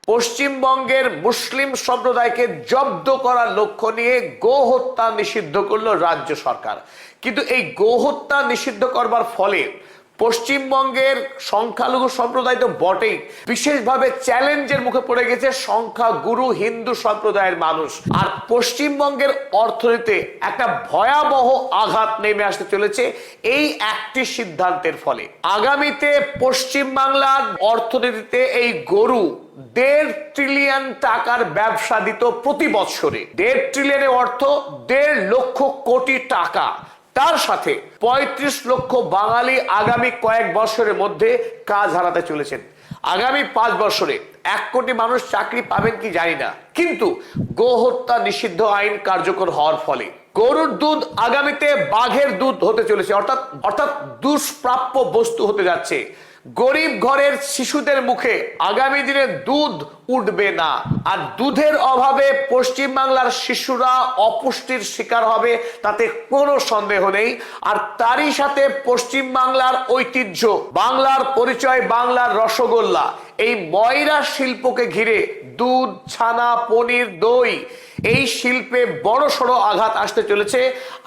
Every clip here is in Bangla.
পশ্চিমবঙ্গের মুসলিম সম্প্রদায়কে জব্দ করার লক্ষ্য নিয়ে গো হত্যা নিষিদ্ধ করলো রাজ্য সরকার। কিন্তু এই গো হত্যা নিষিদ্ধ করবার ফলে পশ্চিমবঙ্গের সংখ্যালঘু সম্প্রদায় তো বটেই, বিশেষভাবে চ্যালেঞ্জের মুখে পড়ে গেছে সংখ্যাগুরু হিন্দু সম্প্রদায়ের মানুষ। আর পশ্চিমবঙ্গের অর্থনীতিতে একটা ভয়াবহ আঘাত নেমে আসতে চলেছে এই একটি সিদ্ধান্তের ফলে। আগামীতে পশ্চিমবাংলার অর্থনীতিতে এই গরু 1.5 ট্রিলিয়ন টাকার ব্যবসা দিত প্রতি বছরে। 1.5 ট্রিলিয়নের অর্থ 1.5 লক্ষ কোটি টাকা। তার সাথে 35 লক্ষ বাঙালি আগামী কয়েক বছরের মধ্যে কাজ হারাতে চলেছেন। আগামী 5 বছরে 1 কোটি মানুষ চাকরি পাবেন কি জানি না, কিন্তু গো হত্যা নিষিদ্ধ আইন কার্যকর হওয়ার ফলে গরুর দুধ আগামীতে বাঘের দুধ হতে চলেছে, অর্থাৎ দুষ্প্রাপ্য বস্তু হতে যাচ্ছে। গরিব ঘরের শিশুদের মুখে আগামী দিনে দুধ উঠবে না, আর দুধের অভাবে পশ্চিমবাংলার শিশুরা অপুষ্টির শিকার হবে, তাতে কোনো সন্দেহ নেই। আর তারই সাথে পশ্চিমবাংলার ঐতিহ্য, বাংলার পরিচয়, বাংলার রসগোল্লা, এই ময়রা শিল্পকে ঘিরে দুধ, ছানা, পনির, দই, এই শিল্পে বড়সড় আঘাত আসতে চলেছে।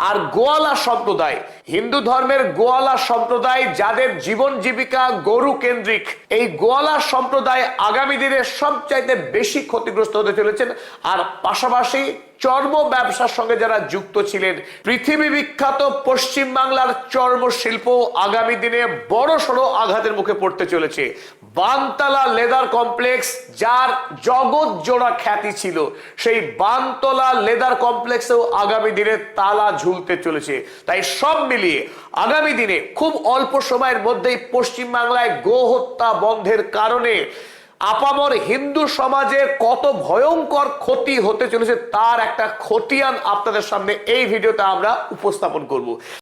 আর গোয়ালা সম্প্রদায়, হিন্দু ধর্মের গোয়ালা সম্প্রদায়, যাদের জীবন জীবিকা গরু কেন্দ্রিক, এই গোয়ালা সম্প্রদায় আগামী দিনে সবচাইতে বেশি ক্ষতিগ্রস্ত হতে চলেছেন। আর পাশাপাশি চর্ম ব্যবসার সঙ্গে যারা যুক্ত ছিলেন, পৃথিবী বিখ্যাত পশ্চিমবাংলার চর্ম শিল্প আগামী দিনে বড়সড় আঘাতের মুখে পড়তে চলেছে। বানতলা লেদার কমপ্লেক্স, যার জগৎ জোড়া খ্যাতি ছিল, সেই বানতলা লেদার কমপ্লেক্সেও আগামী দিনে তালা ঝুলতে চলেছে। তাই সব মিলিয়ে আগামী দিনে খুব অল্প সময়ের মধ্যেই পশ্চিমবাংলায় গো হত্যা বন্ধের কারণে আপামর হিন্দু সমাজে কত ভয়ঙ্কর ক্ষতি হতে চলেছে তার একটা খতিয়ান আপনাদের সামনে এই ভিডিওতে আমরা উপস্থাপন করব।